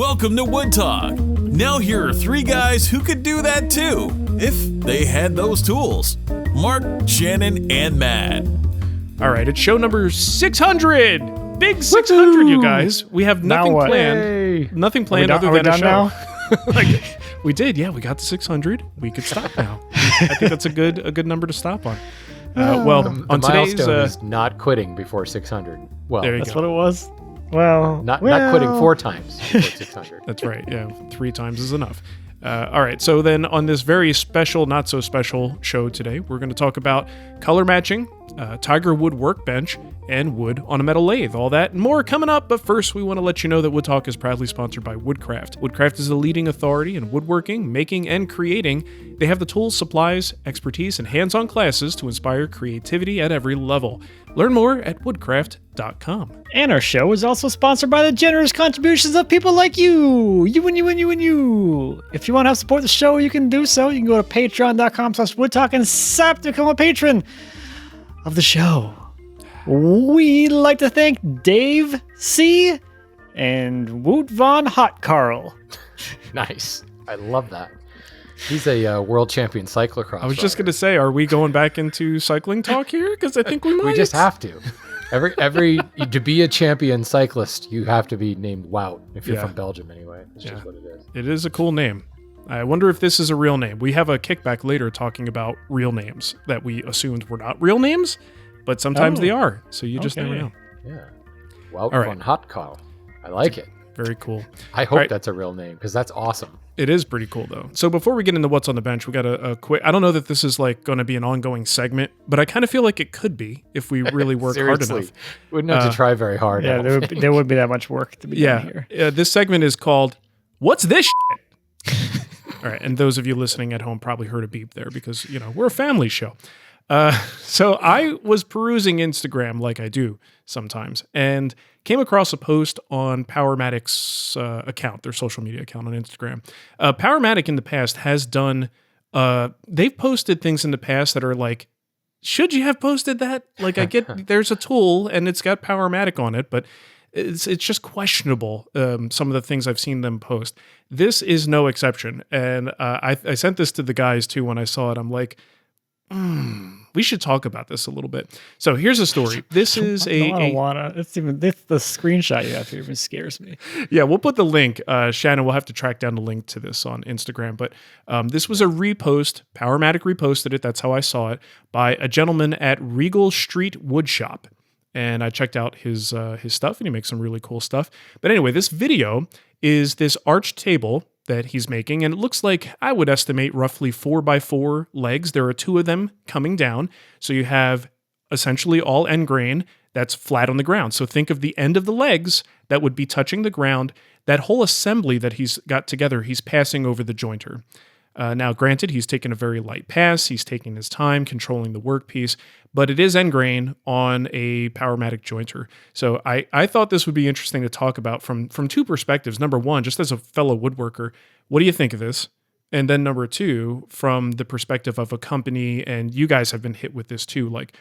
Welcome to Wood Talk. Now here are three guys who could do that too, if they had those tools. Marc, Shannon, and Matt. All right, it's show number 600. Big 600, you guys. We have nothing planned. Hey. Nothing planned other than a show. Now? We did, yeah. We got to 600. We could stop now. I think that's a good number to stop on. The on today's milestone is not quitting before 600. Well, there you That's go. what it was. Well, not quitting 4 times before 600. That's right. Yeah, 3 times is enough. All right. So then on this very special, not so special show today, we're going to talk about color matching, Tigerwood workbench, and wood on a metal lathe. All that and more coming up. But first, we want to let you know that Wood Talk is proudly sponsored by Woodcraft. Woodcraft is the leading authority in woodworking, making, and creating. They have the tools, supplies, expertise, and hands-on classes to inspire creativity at every level. Learn more at woodcraft.com. and our show is also sponsored by the generous contributions of people like you. You and you and you and you. If you want to help support the show, you can do so. You can go to patreon.com/woodtalk and sign up to become a patron of the show. We'd like to thank Dave C. and Woot Von Hot Carl. Nice. I love that. He's a world champion cyclocross. I was just going to say, are we going back into cycling talk here? Because I think we might. We just have to. Every to be a champion cyclist, you have to be named Wout. If you're from Belgium, anyway. It's just what it is. It is a cool name. I wonder if this is a real name. We have a kickback later talking about real names that we assumed were not real names, but sometimes they are. So you just never know. Yeah. Wout All right. von Hot Carl. I like it. Very cool. I hope that's a real name because that's awesome. It is pretty cool, though. So before we get into what's on the bench, we got a quick... I don't know that this is like going to be an ongoing segment, but I kind of feel like it could be if we really work hard enough. Wouldn't have to try very hard. Yeah, there would be that much work to be done here. This segment is called What's This Shit? All right, and those of you listening at home probably heard a beep there because, we're a family show. So I was perusing Instagram like I do sometimes and came across a post on Powermatic's account, their social media account on Instagram. Powermatic in the past has done, they've posted things in the past that are like, should you have posted that? Like I get, there's a tool and it's got Powermatic on it, but it's just questionable, some of the things I've seen them post. This is no exception. And I sent this to the guys too when I saw it. I'm like, we should talk about this a little bit. So here's a story. This is I don't wanna. It's the screenshot you have here even scares me. Yeah, we'll put the link. Shannon will have to track down the link to this on Instagram. But this was a repost. Powermatic reposted it. That's how I saw it by a gentleman at Regal Street Woodshop. And I checked out his stuff, and he makes some really cool stuff. But anyway, this video is this arched table that he's making, and it looks like, I would estimate, roughly 4x4 legs. There are 2 of them coming down, so you have essentially all end grain that's flat on the ground. So think of the end of the legs that would be touching the ground. That whole assembly that he's got together, he's passing over the jointer. Now, granted, he's taken a very light pass. He's taking his time controlling the workpiece, but it is end grain on a Powermatic jointer. So I thought this would be interesting to talk about from 2 perspectives. Number one, just as a fellow woodworker, what do you think of this? And then number 2, from the perspective of a company, and you guys have been hit with this too, like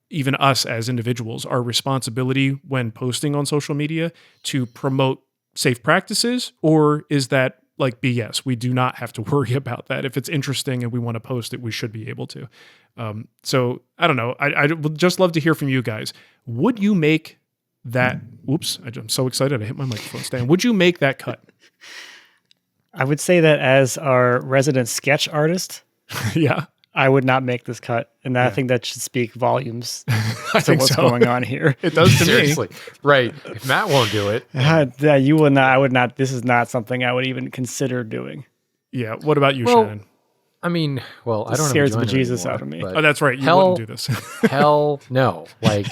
even us as individuals, our responsibility when posting on social media to promote safe practices, or is that like BS? We do not have to worry about that. If it's interesting and we want to post it, we should be able to. So I don't know. I would just love to hear from you guys. Would you make that? Oops, I'm so excited. I hit my microphone stand. Would you make that cut? I would say that as our resident sketch artist, Yeah. I would not make this cut. And I think that should speak volumes I to think what's so. going on here. It does to Seriously. Right. If Matt won't do it. Yeah, you will not. I would not. This is not something I would even consider doing. me. Yeah. What about you, Well, Shannon? I mean, well, I This don't scares have a the joiner bejesus anymore, out of me. but Oh, that's right. You wouldn't do this. hell no. Like,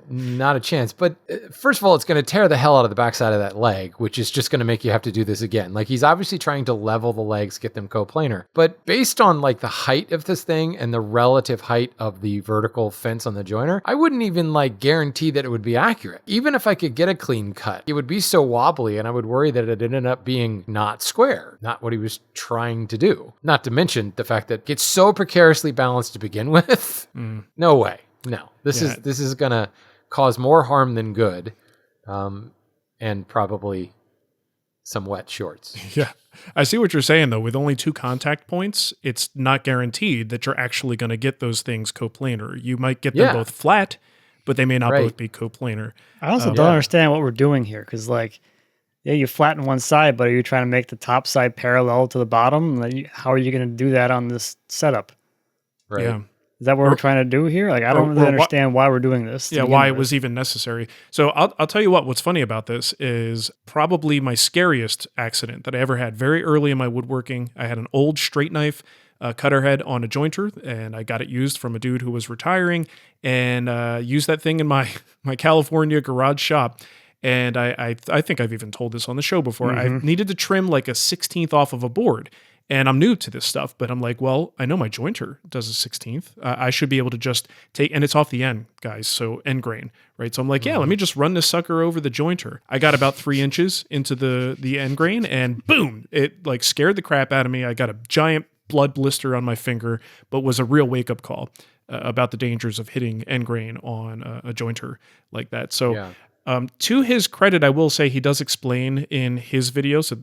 not a chance. But first of all, it's going to tear the hell out of the backside of that leg, which is just going to make you have to do this again. Like, he's obviously trying to level the legs, get them coplanar. But based on like the height of this thing and the relative height of the vertical fence on the joiner, I wouldn't even like guarantee that it would be accurate. Even if I could get a clean cut, it would be so wobbly, and I would worry that it ended up being not square, not what he was trying to do. Not to mention the fact that it's so precariously balanced to begin with. No way. No, this is gonna cause more harm than good, and probably some wet shorts. Yeah. I see what you're saying, though. With only 2 contact points, it's not guaranteed that you're actually going to get those things coplanar. You might get them both flat, but they may not both be coplanar. I also don't understand what we're doing here, because you flatten one side, but are you trying to make the top side parallel to the bottom? How are you going to do that on this setup? Right. Yeah. Is that what we're trying to do here? I don't really understand why we're doing this. Yeah, why it was even necessary. So I'll tell you what's funny about this is probably my scariest accident that I ever had. Very early in my woodworking, I had an old straight knife cutter head on a jointer, and I got it used from a dude who was retiring, and used that thing in my California garage shop. And I think I've even told this on the show before. I needed to trim like a 16th off of a board. And I'm new to this stuff, but I'm like, well, I know my jointer does a 16th. I should be able to just take, and it's off the end, guys, so end grain, right? So I'm like, let me just run this sucker over the jointer. I got about 3 inches into the end grain, and boom, it like scared the crap out of me. I got a giant blood blister on my finger, but was a real wake-up call about the dangers of hitting end grain on a jointer like that. So to his credit, I will say he does explain in his videos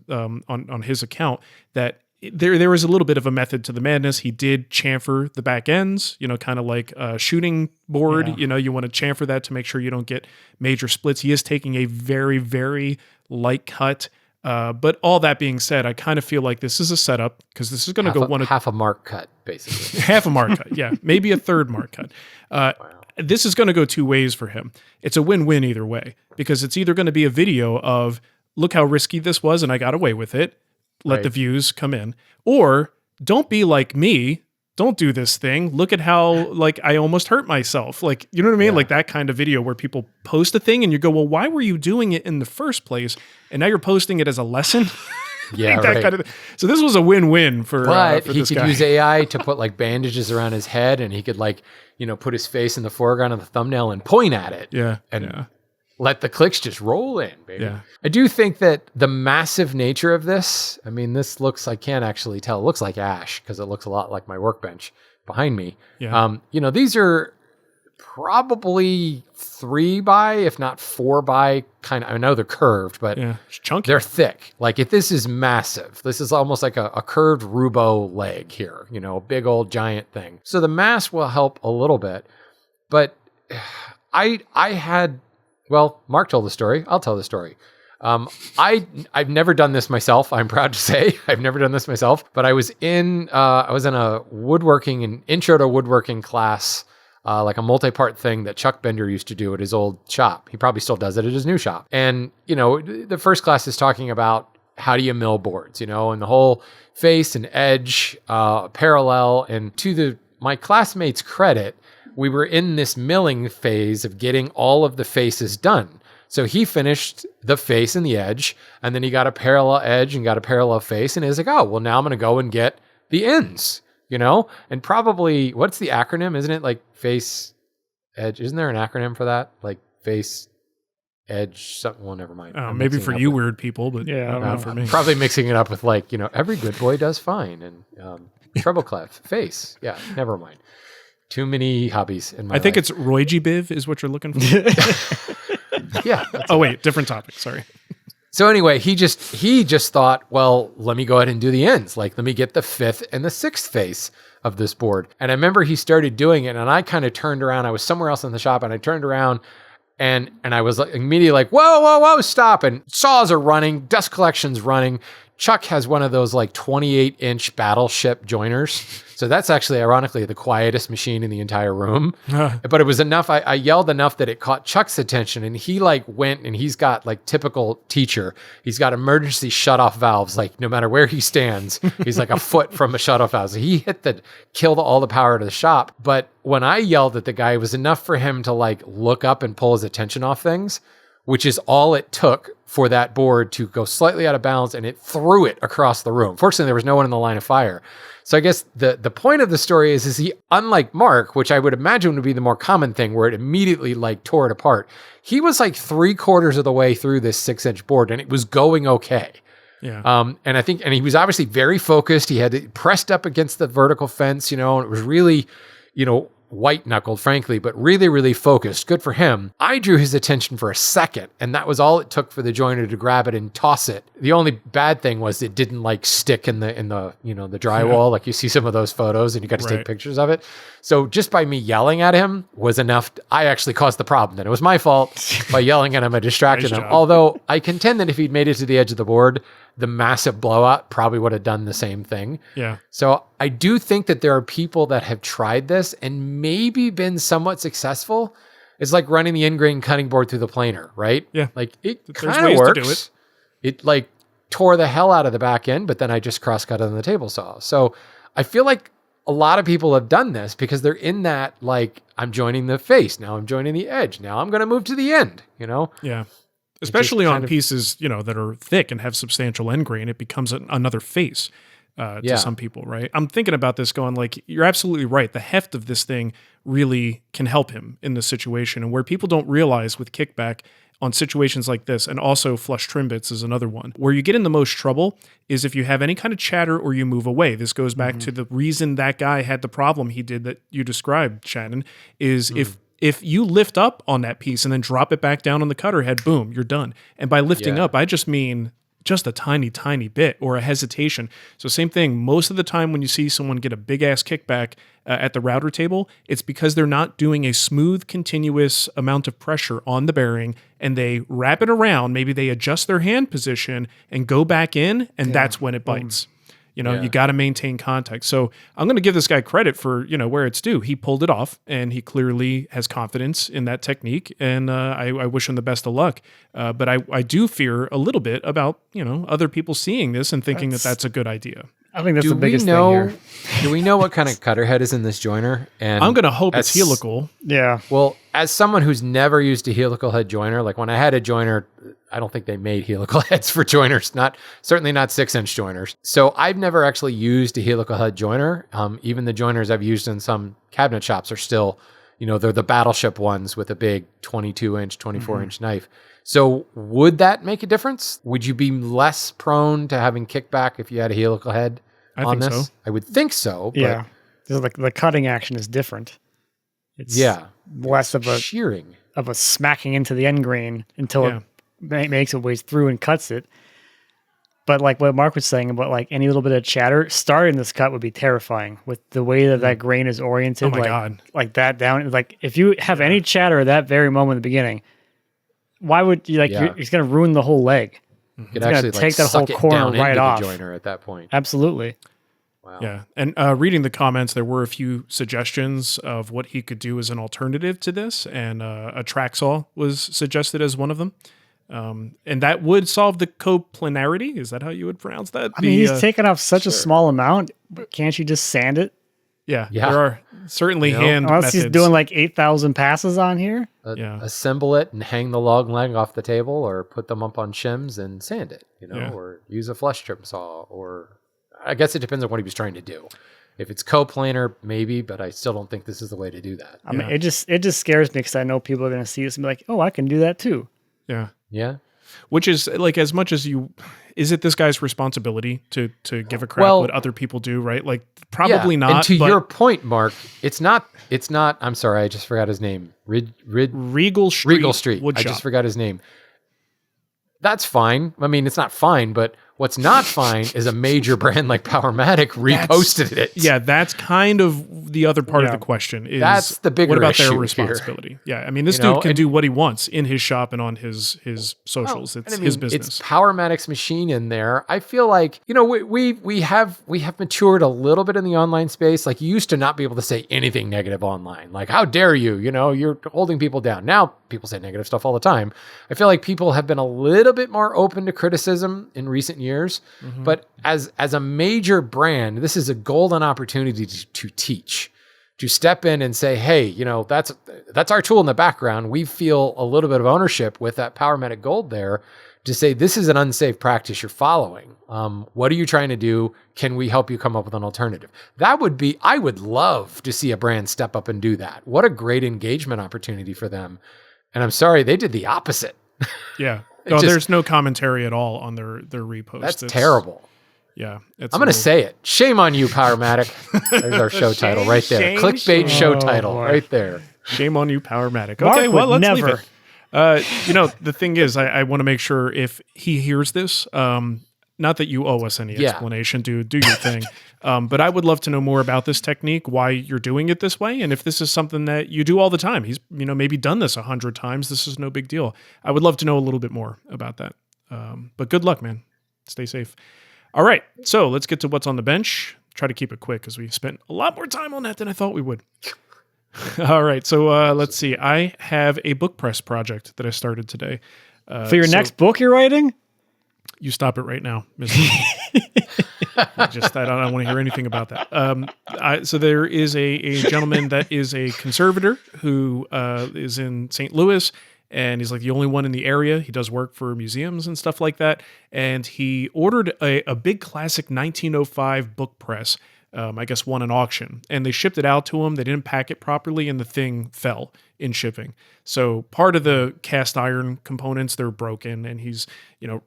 on his account that there was a little bit of a method to the madness. He did chamfer the back ends, kind of like a shooting board. Yeah. You want to chamfer that to make sure you don't get major splits. He is taking a very, very light cut. But all that being said, I kind of feel like this is a setup because this is going to go half a Marc cut, basically. Half a Marc cut, yeah. Maybe a third Marc cut. This is going to go 2 ways for him. It's a win-win either way, because it's either going to be a video of, look how risky this was and I got away with it. Let the views come in. Or don't be like me. Don't do this thing. Look at how I almost hurt myself. You know what I mean? Like that kind of video where people post a thing and you go, well, why were you doing it in the first place? And now you're posting it as a lesson. Yeah, that kind of thing. So this was a win-win for But for he this could guy. use AI to put bandages around his head, and he could put his face in the foreground of the thumbnail and point at it. Yeah. And let the clicks just roll in, baby. Yeah. I do think that the massive nature of this, this looks, I can't actually tell. It looks like ash because it looks a lot like my workbench behind me. Yeah. These are probably 3 by, if not 4 by kind of, I know they're curved, but it's chunky. they're thick. If this is massive, this is almost like a curved Rubo leg here, a big old giant thing. So the mass will help a little bit, but Marc told the story. I'll tell the story. I've never done this myself. I'm proud to say I've never done this myself, but I was in a an intro to woodworking class, like a multi-part thing that Chuck Bender used to do at his old shop. He probably still does it at his new shop. And, the first class is talking about how do you mill boards, and the whole face and edge, parallel. And to my classmates' credit, we were in this milling phase of getting all of the faces done. So he finished the face and the edge, and then he got a parallel edge and got a parallel face. And he's like, oh, well, now I'm going to go and get the ends, and probably, what's the acronym? Isn't it face, edge? Isn't there an acronym for that? Face, edge, something. Well, never mind. Maybe for you weird people, but not for me. Probably mixing it up with every good boy does fine. And treble clef, face. Yeah, never mind. Too many hobbies in my life. I think it's Roy-G Biv is what you're looking for. Yeah. Oh, wait, different topic. Sorry. So anyway, he just thought, well, let me go ahead and do the ends. Let me get the 5th and the 6th face of this board. And I remember he started doing it, and I kind of turned around. I was somewhere else in the shop, and I turned around, and I was immediately whoa, stop. And saws are running, dust collection's running. Chuck has one of those 28-inch battleship joiners. So that's actually, ironically, the quietest machine in the entire room. But it was enough. I yelled enough that it caught Chuck's attention, and he went, and he's got typical teacher. He's got emergency shutoff valves. No matter where he stands, he's a foot from a shutoff valve. So he killed all the power to the shop. But when I yelled at the guy, it was enough for him to look up and pull his attention off things, which is all it took for that board to go slightly out of balance, and it threw it across the room. Fortunately, there was no one in the line of fire. So I guess the point of the story is he, unlike Marc, which I would imagine would be the more common thing where it immediately tore it apart, he was 3/4 of the way through this 6-inch board, and it was going okay. Yeah. And he was obviously very focused. He had it pressed up against the vertical fence, and it was really, white knuckled, frankly, but really, really focused. Good for him. I drew his attention for a second, and that was all it took for the joiner to grab it and toss it. The only bad thing was it didn't like stick in the the drywall, like you see some of those photos, and you got to take pictures of it. So just by me yelling at him was enough. I actually caused the problem. Then it was my fault by yelling at him. I distracted him. Although I contend that if he'd made it to the edge of the board, the massive blowout probably would have done the same thing. Yeah. So I do think that there are people that have tried this and maybe been somewhat successful. It's like running the end grain cutting board through the planer, right? Yeah. Like it There's kind of ways works. to do it. It like tore the hell out of the back end, but then I just cross cut it on the table saw. So I feel like a lot of people have done this because they're in that, like, I'm joining the face. Now I'm joining the edge. Now I'm going to move to the end, Yeah. Especially on pieces, that are thick and have substantial end grain, it becomes another face to some people, right? I'm thinking about this going like, you're absolutely right. The heft of this thing really can help him in this situation. And where people don't realize with Kickback on situations like this, and also flush trim bits is another one, where you get in the most trouble is if you have any kind of chatter or you move away. This goes back to the reason that guy had the problem he did that you described, Shannon, is if you lift up on that piece and then drop it back down on the cutter head, boom, you're done. And by lifting up, I just mean just a tiny, tiny bit or a hesitation. So same thing, most of the time when you see someone get a big ass kickback at the router table, it's because they're not doing a smooth, continuous amount of pressure on the bearing and they wrap it around. Maybe they adjust their hand position and go back in, and that's when it bites. You got to maintain contact. So I'm going to give this guy credit for, where it's due. He pulled it off and he clearly has confidence in that technique. And I wish him the best of luck. But I do fear a little bit about, other people seeing this and thinking that's a good idea. I think that's the biggest thing here. Do we know what kind of cutter head is in this joiner? And I'm going to hope it's helical. Yeah. Well, as someone who's never used a helical head joiner, like when I had a joiner, I don't think they made helical heads for joiners, certainly not 6-inch joiners. So I've never actually used a helical head joiner. Even the joiners I've used in some cabinet shops are still, they're the battleship ones with a big 22-inch, 24-inch knife. So would that make a difference? Would you be less prone to having kickback if you had a helical head on this? So. I would think so. But yeah. The cutting action is different. It's less of a shearing, of a smacking into the end grain until it makes its way through and cuts it. But like what Marc was saying about like any little bit of chatter, starting this cut would be terrifying with the way that grain is oriented. Oh my God. Like that down. Like if you have any chatter at that very moment in the beginning, why would you it's going to ruin the whole leg. It's going to take that whole corner right off. The joiner at that point. Absolutely. Wow. Yeah. And reading the comments, there were a few suggestions of what he could do as an alternative to this. And a track saw was suggested as one of them. And that would solve the coplanarity. Is that how you would pronounce that? I mean, he's taken off such a small amount. Can't you just sand it? Yeah. There are certainly hand Unless methods. he's doing like 8,000 passes on here. Assemble it and hang the log leg off the table, or put them up on shims and sand it, or use a flush trim saw, or I guess it depends on what he was trying to do. If it's coplanar, maybe, but I still don't think this is the way to do that. I mean, it just scares me because I know people are going to see this and be like, oh, I can do that too. Yeah. Yeah. Which is like, as much as is it this guy's responsibility to give a crap what other people do, right? Like probably not. And to your point, Marc, it's not, I'm sorry, I just forgot his name. Regal Street. Woodshop. I just forgot his name. That's fine. I mean, it's not fine, but what's not fine is a major brand like Powermatic reposted it. Yeah, that's kind of the other part of the question. Is that's the bigger what about issue their responsibility? Here. Yeah, I mean, this dude can do what he wants in his shop and on his socials. It's his business. It's Powermatic's machine in there. I feel like we have matured a little bit in the online space. Like you used to not be able to say anything negative online. Like how dare you? You're holding people down. Now people say negative stuff all the time. I feel like people have been a little bit more open to criticism in recent years. Mm-hmm. But as a major brand, this is a golden opportunity to teach, to step in and say, hey, that's our tool in the background. We feel a little bit of ownership with that Powermatic Gold there to say, this is an unsafe practice you're following. What are you trying to do? Can we help you come up with an alternative? I would love to see a brand step up and do that. What a great engagement opportunity for them. And I'm sorry, they did the opposite. Yeah. No, there's no commentary at all on their repost. That's terrible. Yeah. I'm going to say it. Shame on you, Powermatic. There's our show title right there. shame, Clickbait show Oh, title boy. right there. Shame on you, Powermatic. Marc Okay, well, would let's leave never. it. The thing is, I want to make sure if he hears this, not that you owe us any Yeah. explanation, dude, do your thing. But I would love to know more about this technique, why you're doing it this way, and if this is something that you do all the time. He's, maybe done this 100 times. This is no big deal. I would love to know a little bit more about that. But good luck, man. Stay safe. All right, so let's get to what's on the bench. Try to keep it quick because we spent a lot more time on that than I thought we would. All right, so let's see. I have a book press project that I started today. For your next book you're writing? You stop it right now, Mr. I don't want to hear anything about that. So there is a gentleman that is a conservator who is in St. Louis, and he's like the only one in the area. He does work for museums and stuff like that. And he ordered a big classic 1905 book press. I guess won an auction, and they shipped it out to him. They didn't pack it properly, and the thing fell in shipping. So part of the cast iron components, they're broken, and he's,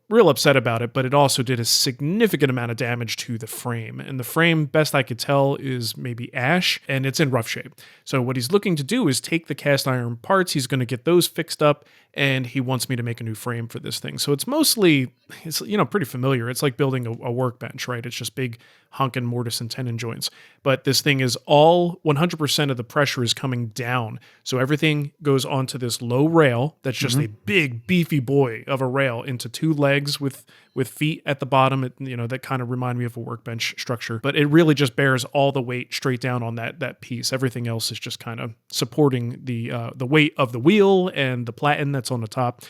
real upset about it, but it also did a significant amount of damage to the frame. And the frame, best I could tell, is maybe ash, and it's in rough shape. So what he's looking to do is take the cast iron parts, he's going to get those fixed up, and he wants me to make a new frame for this thing. So it's mostly, pretty familiar. It's like building a workbench, right? It's just big honkin' mortise and tenon joints. But this thing is all 100% of the pressure is coming down. So everything goes onto this low rail that's just a big, beefy boy of a rail into two legs with feet at the bottom. That kind of remind me of a workbench structure. But it really just bears all the weight straight down on that piece. Everything else is just kind of supporting the weight of the wheel and the platen that's on the top.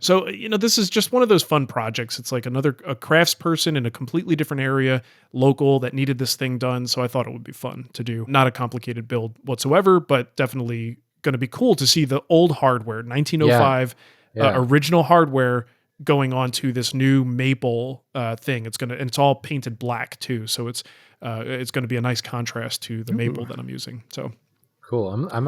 So this is just one of those fun projects. It's like a craftsperson in a completely different area, local, that needed this thing done. So I thought it would be fun to do. Not a complicated build whatsoever, but definitely going to be cool to see the old hardware, 1905 original hardware going on to this new maple thing. It's all painted black too. So it's going to be a nice contrast to the maple that I'm using. So cool. I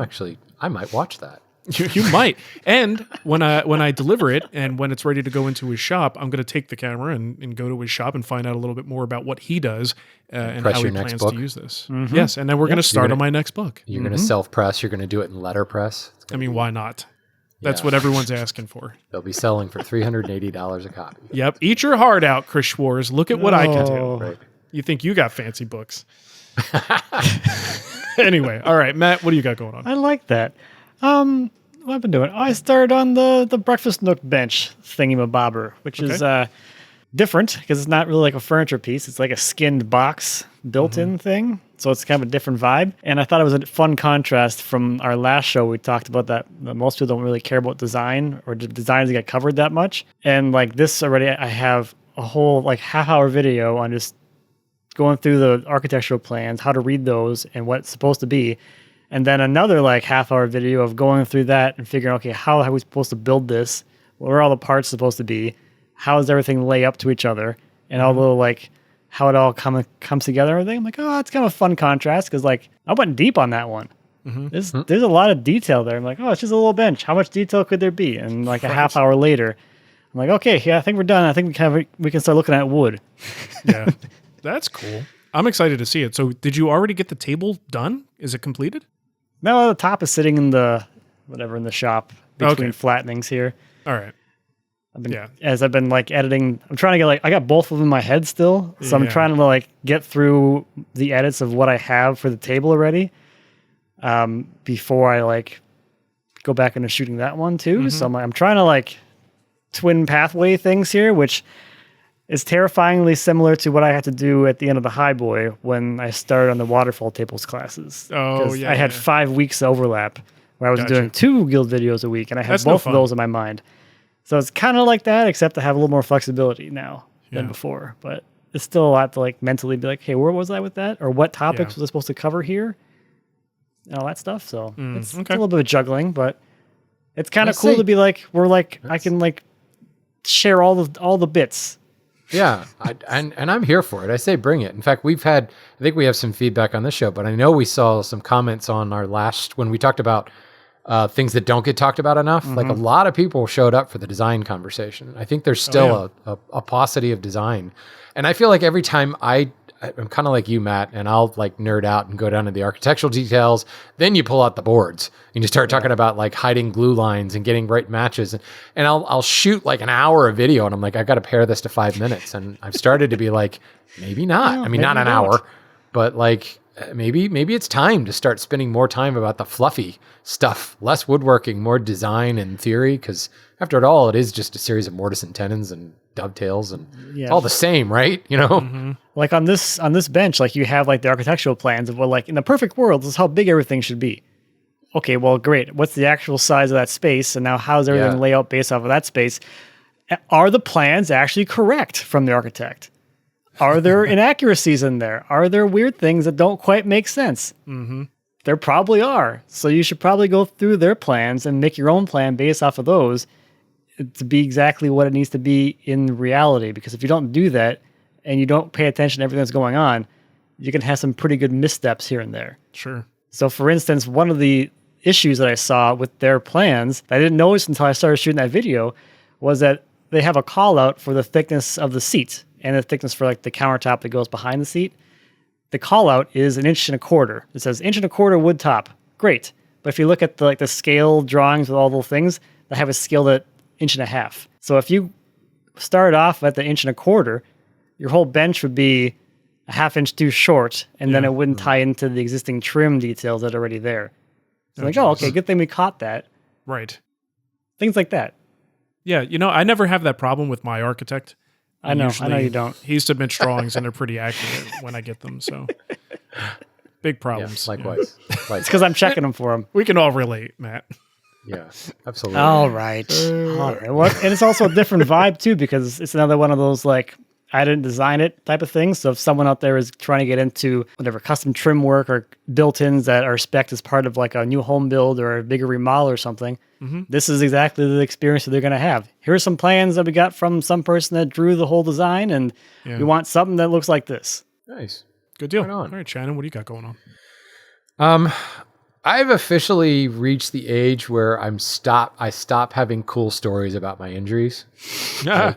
might watch that. You might. And when I deliver it and when it's ready to go into his shop, I'm going to take the camera and go to his shop and find out a little bit more about what he does and how he plans to use this. Mm-hmm. Yes, and then we're going to start on my next book. You're going to self-press. You're going to do it in letterpress. Why not? That's what everyone's asking for. They'll be selling for $380 a copy. Yep. Eat your heart out, Chris Schwarz. Look at what I can do. Right. You think you got fancy books. Anyway, all right, Matt, what do you got going on? I like that. What I've been doing, I started on the breakfast nook bench thingy-mabobber, which is different because it's not really like a furniture piece. It's like a skinned box built-in thing. So it's kind of a different vibe. And I thought it was a fun contrast from our last show. We talked about that most people don't really care about design or designs that get covered that much. And like this already, I have a whole like half-hour video on just going through the architectural plans, how to read those and what it's supposed to be. And then another like half-hour video of going through that and figuring, okay, how are we supposed to build this? What are all the parts supposed to be? How does everything lay up to each other? And all the like how it all comes together and everything. I'm like, oh, it's kind of a fun contrast because like I went deep on that one. There's a lot of detail there. I'm like, oh, it's just a little bench. How much detail could there be? And like a half hour later, I'm like, okay, yeah, I think we're done. I think we can start looking at wood. Yeah, that's cool. I'm excited to see it. So did you already get the table done? Is it completed? No, the top is sitting in the shop between flattenings here. All right. As I've been like editing, I'm trying to get I got both of them in my head still. So I'm trying to like get through the edits of what I have for the table already. Before I like go back into shooting that one too. So I'm trying to like twin pathway things here, which is terrifyingly similar to what I had to do at the end of the Highboy when I started on the waterfall tables classes. Oh, yeah. I had 5 weeks overlap where I was doing 2 guild videos a week, and I had both of those in my mind. So it's kind of like that, except I have a little more flexibility now than before. But it's still a lot to like mentally be like, hey, where was I with that? Or what topics was I supposed to cover here? And all that stuff. So it's a little bit of juggling, but it's kind of cool to be like, I can like share all the bits. Yeah, and I'm here for it. I say bring it. In fact, I think we have some feedback on this show, but I know we saw some comments on our last, when we talked about things that don't get talked about enough. Like a lot of people showed up for the design conversation. I think there's still a paucity of design. And I feel like every time I'm kind of like you, Matt, and I'll like nerd out and go down to the architectural details. Then you pull out the boards and you start talking about like hiding glue lines and getting right matches. And I'll shoot like an hour of video and I'm like, I got to pare this to 5 minutes. And I've started to be like, maybe not. I mean, not an hour, but like maybe it's time to start spending more time about the fluffy stuff, less woodworking, more design and theory. Because after all, it is just a series of mortise and tenons and dovetails and it's all the same, right? You know, like on this bench, like you have like the architectural plans of, well, like in the perfect world, this is how big everything should be. Okay, well, great. What's the actual size of that space? And now how's everything lay out based off of that space? Are the plans actually correct from the architect? Are there inaccuracies in there? Are there weird things that don't quite make sense? There probably are. So you should probably go through their plans and make your own plan based off of those to be exactly what it needs to be in reality. Because if you don't do that and you don't pay attention to everything that's going on, you can have some pretty good missteps here and there. Sure. So for instance, one of the issues that I saw with their plans that I didn't notice until I started shooting that video was that they have a call out for the thickness of the seat and the thickness for like the countertop that goes behind the seat. The call out is 1.25 inches. It says 1.25 inch wood top. Great. But if you look at the scale drawings with all those things, they have it scaled at 1.5 inches. So if you start off at the 1.25 inches, your whole bench would be a 1/2 inch too short, and then it wouldn't tie into the existing trim details that are already there. So okay, good thing we caught that. Right. Things like that. Yeah, I never have that problem with my architect. I know you don't. He submits drawings and they're pretty accurate when I get them, so big problems. Yeah, likewise. It's because I'm checking them for him. We can all relate, Matt. Yeah, absolutely. All right. Well, and it's also a different vibe too, because it's another one of those like, I didn't design it type of thing. So if someone out there is trying to get into whatever custom trim work or built-ins that are spec'd as part of like a new home build or a bigger remodel or something, this is exactly the experience that they're going to have. Here's some plans that we got from some person that drew the whole design, and we want something that looks like this. Nice. Good deal. Right on. All right, Shannon, what do you got going on? I've officially reached the age where I stop having cool stories about my injuries. I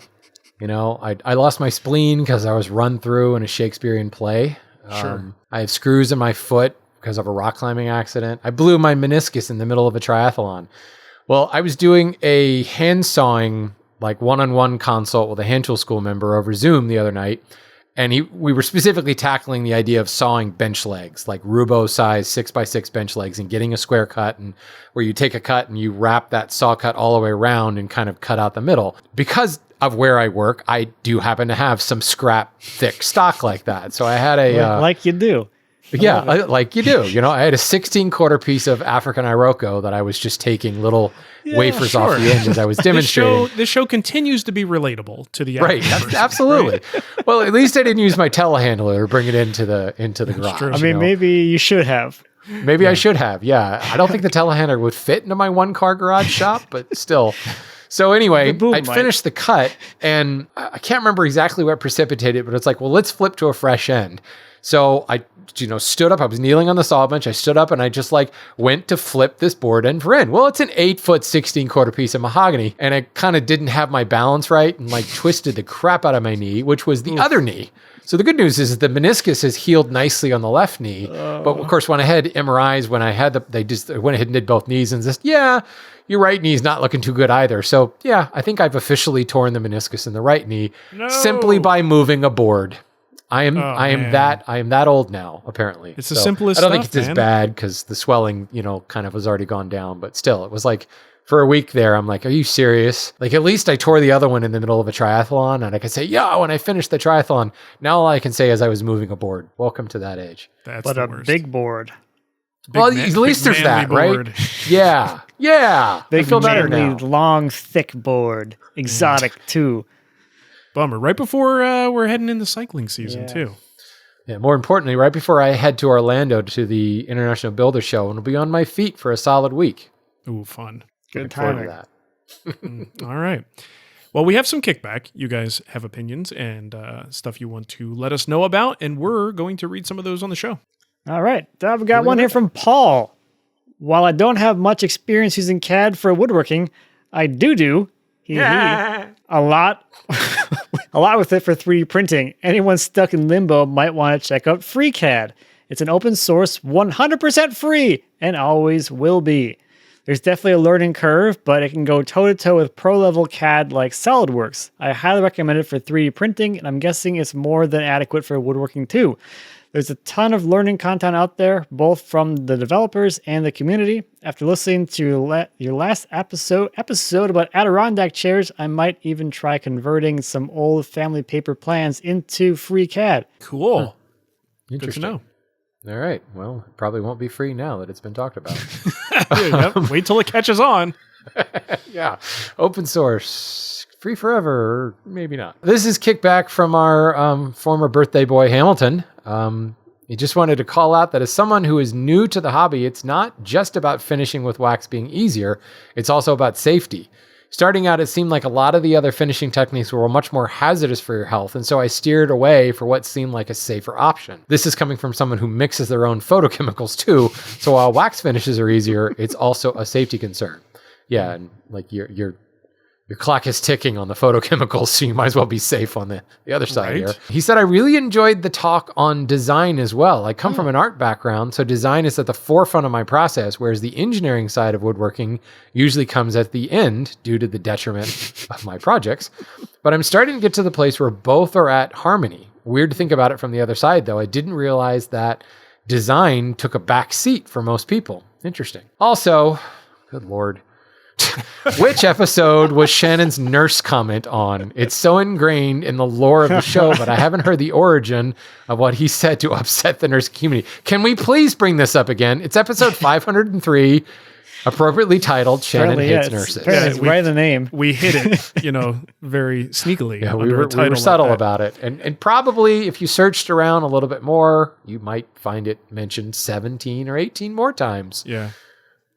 lost my spleen because I was run through in a Shakespearean play. Sure. I have screws in my foot because of a rock climbing accident. I blew my meniscus in the middle of a triathlon. Well, I was doing a hand sawing, like one-on-one consult with a hand tool school member over Zoom the other night. And we were specifically tackling the idea of sawing bench legs, like Rubo size 6x6 bench legs, and getting a square cut, and where you take a cut and you wrap that saw cut all the way around and kind of cut out the middle. Because of where I work, I do happen to have some scrap thick stock like that. So I had like you do. Yeah, like you do. I had a 16-quarter piece of African Iroko that I was just taking little wafers off the end as I was demonstrating. This show continues to be relatable to the right. Absolutely. Right? Well, at least I didn't use my telehandler or bring it into the garage. True. I mean, maybe you should have. Maybe I should have. Yeah, I don't think the telehandler would fit into my one-car garage shop, but still. So anyway, I'd finished the cut, and I can't remember exactly what precipitated it, but it's like, well, let's flip to a fresh end. So I, stood up. I was kneeling on the saw bench. I stood up and I just went to flip this board end for end. Well, it's an 8-foot, 16-quarter piece of mahogany, and I kind of didn't have my balance right and twisted the crap out of my knee, which was the other knee. So the good news is the meniscus has healed nicely on the left knee, but of course when I had MRIs, when I had they just went ahead and did both knees and just your right knee's not looking too good either. So I think I've officially torn the meniscus in the right knee simply by moving a board. I am that old now, apparently. It's the simplest I don't stuff, think it's as bad because the swelling, kind of was already gone down, but still it was for a week there, I'm like, are you serious? At least I tore the other one in the middle of a triathlon, and I could say, when I finished the triathlon. Now all I can say is I was moving a board. Welcome to that age. But a big board. At least there's that, board. Right? Yeah. Big, I feel better now. Long, thick board. Exotic, too. Bummer. Right before we're heading into cycling season, too. Yeah, more importantly, right before I head to Orlando to the International Builder Show, and will be on my feet for a solid week. Ooh, fun. Good timing. That. All right. Well, we have some kickback. You guys have opinions and stuff you want to let us know about, and we're going to read some of those on the show. All right. I've got one here from Paul. While I don't have much experience using CAD for woodworking, I do a lot with it for 3D printing. Anyone stuck in limbo might want to check out FreeCAD. It's an open source, 100% free, and always will be. There's definitely a learning curve, but it can go toe-to-toe with pro-level CAD like SolidWorks. I highly recommend it for 3D printing, and I'm guessing it's more than adequate for woodworking too. There's a ton of learning content out there, both from the developers and the community. After listening to your last episode about Adirondack chairs, I might even try converting some old family paper plans into FreeCAD. Cool. Interesting. Good to know. All right. Well, it probably won't be free now that it's been talked about. Yep. Wait till it catches on. Yeah. Open source. Free forever, or maybe not. This is Kickback from our former birthday boy, Hamilton. He just wanted to call out that as someone who is new to the hobby, it's not just about finishing with wax being easier. It's also about safety. Starting out, it seemed like a lot of the other finishing techniques were much more hazardous for your health, and so I steered away for what seemed like a safer option. This is coming from someone who mixes their own photochemicals too, so while wax finishes are easier, it's also a safety concern. Yeah, and like your clock is ticking on the photochemicals, so you might as well be safe on the other side here. He said, I really enjoyed the talk on design as well. I come from an art background, so design is at the forefront of my process, whereas the engineering side of woodworking usually comes at the end due to the detriment of my projects. But I'm starting to get to the place where both are at harmony. Weird to think about it from the other side, though. I didn't realize that design took a back seat for most people. Interesting. Also, good Lord. Which episode was Shannon's nurse comment on? It's so ingrained in the lore of the show, but I haven't heard the origin of what he said to upset the nurse community. Can we please bring this up again? It's episode 503, appropriately titled Shannon Hates Nurses. It's right in the name. We hid it, very sneakily. Yeah, we were subtle about it. And probably if you searched around a little bit more, you might find it mentioned 17 or 18 more times. Yeah.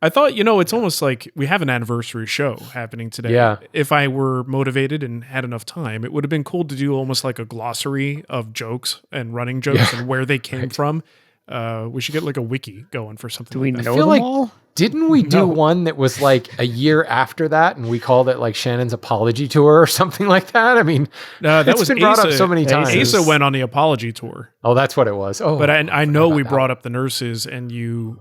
I thought, it's almost like we have an anniversary show happening today. Yeah. If I were motivated and had enough time, it would have been cool to do almost like a glossary of jokes and running jokes and where they came from. We should get like a wiki going for something. Do we like know that. them all? Didn't we do one that was like a year after that, and we called it like Shannon's apology tour or something like that? I mean, that was been brought up so many times. Asa went on the apology tour. Oh, that's what it was. Oh, but I know we brought up the nurses, and you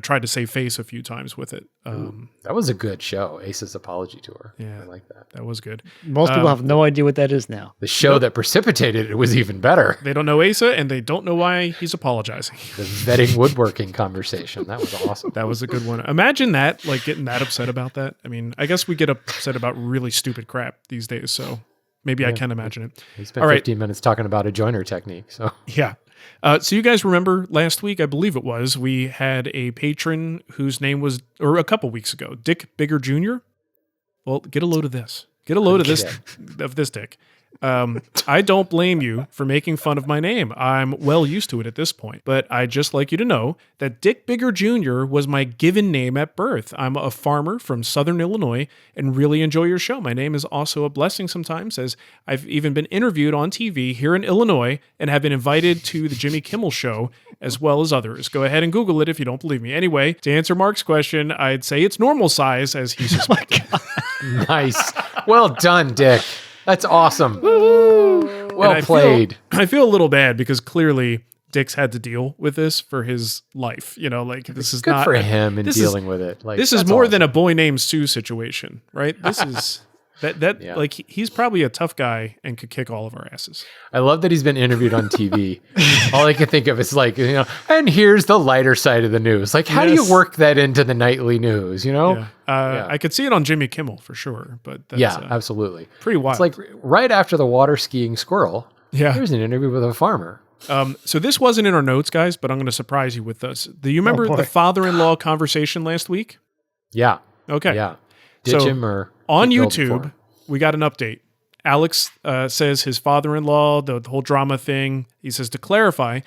tried to save face a few times with it. That was a good show, Ace's apology tour. Yeah, I like that. That was good. Most people have no idea what that is now. The show that precipitated it was even better. They don't know Asa, and they don't know why he's apologizing. The vetting woodworking conversation. That was awesome. That was a good one. Imagine that, like getting that upset about that. I mean, I guess we get upset about really stupid crap these days, so maybe I can imagine it. We spent 15 minutes talking about a joiner technique. So yeah. So you guys remember last week, I believe it was, we had a patron whose name was, or a couple weeks ago, Dick Bigger Jr. Well, get a load of this. Get a load of this, Dick. I don't blame you for making fun of my name. I'm well used to it at this point. But I'd just like you to know that Dick Bigger Jr. was my given name at birth. I'm a farmer from Southern Illinois and really enjoy your show. My name is also a blessing sometimes, as I've even been interviewed on TV here in Illinois and have been invited to the Jimmy Kimmel Show, as well as others. Go ahead and Google it if you don't believe me. Anyway, to answer Mark's question, I'd say it's normal size, as he suspected. Nice. Well done, Dick. That's awesome. Well played. I feel a little bad because clearly Dick's had to deal with this for his life. This is good not for him in dealing with it. This is more than a boy named Sue situation, right? This is like he's probably a tough guy and could kick all of our asses. I love that he's been interviewed on TV. All I can think of is like, and here's the lighter side of the news. Like, how do you work that into the nightly news? Yeah. I could see it on Jimmy Kimmel for sure, but that's, absolutely. Pretty wild. It's like right after the water skiing squirrel. Yeah. There's an interview with a farmer. So this wasn't in our notes, guys, but I'm going to surprise you with this. Do you remember the father-in-law conversation last week? Yeah. Okay. Yeah. Ditch him or on YouTube, we got an update. Alex says his father-in-law, the whole drama thing, he says, to clarify,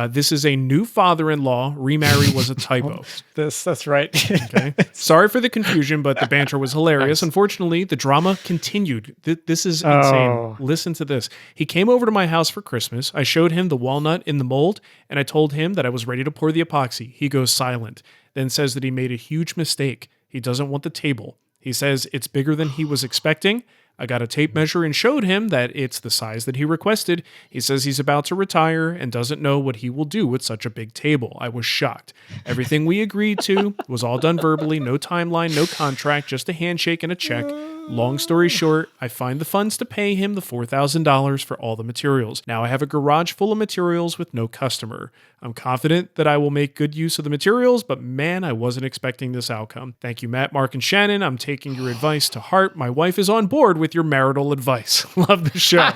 This is a new father-in-law. Remarry was a typo. That's right. Okay. Sorry for the confusion, but the banter was hilarious. Unfortunately, the drama continued. This is insane. Oh. Listen to this. He came over to my house for Christmas. I showed him the walnut in the mold, and I told him that I was ready to pour the epoxy. He goes silent, then says that he made a huge mistake. He doesn't want the table. He says it's bigger than he was expecting. I got a tape measure and showed him that it's the size that he requested. He says he's about to retire and doesn't know what he will do with such a big table. I was shocked. Everything we agreed to was all done verbally, no timeline, no contract, just a handshake and a check. Long story short, I find the funds to pay him the $4,000 for all the materials. Now I have a garage full of materials with no customer. I'm confident that I will make good use of the materials, but man, I wasn't expecting this outcome. Thank you, Matt, Mark, and Shannon. I'm taking your advice to heart. My wife is on board with your marital advice. Love the show.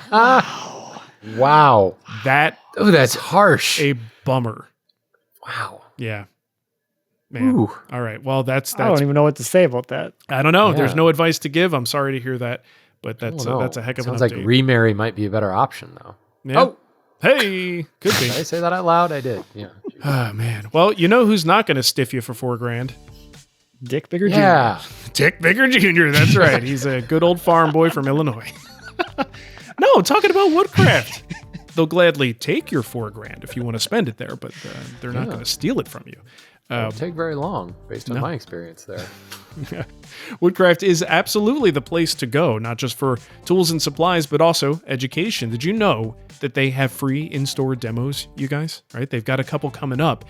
Wow. That's harsh. a bummer. Wow. Yeah. Man. Ooh. All right. Well, that's I don't even know what to say about that. I don't know. Yeah. There's no advice to give. I'm sorry to hear that, but that's a heck of an update. Sounds like remarry might be a better option, though. Yeah. Oh, hey, could be. did I say that out loud? I did. Yeah. Oh man. Well, you know who's not going to stiff you for $4,000? Dick Bigger Jr. Yeah. Dick Bigger Jr. That's right. He's a good old farm boy from Illinois. No, talking about Woodcraft. They'll gladly take your $4,000 if you want to spend it there, but they're not going to steal it from you. Won't take very long, based on my experience there. Woodcraft is absolutely the place to go, not just for tools and supplies, but also education. Did you know that they have free in-store demos, you guys? Right? They've got a couple coming up.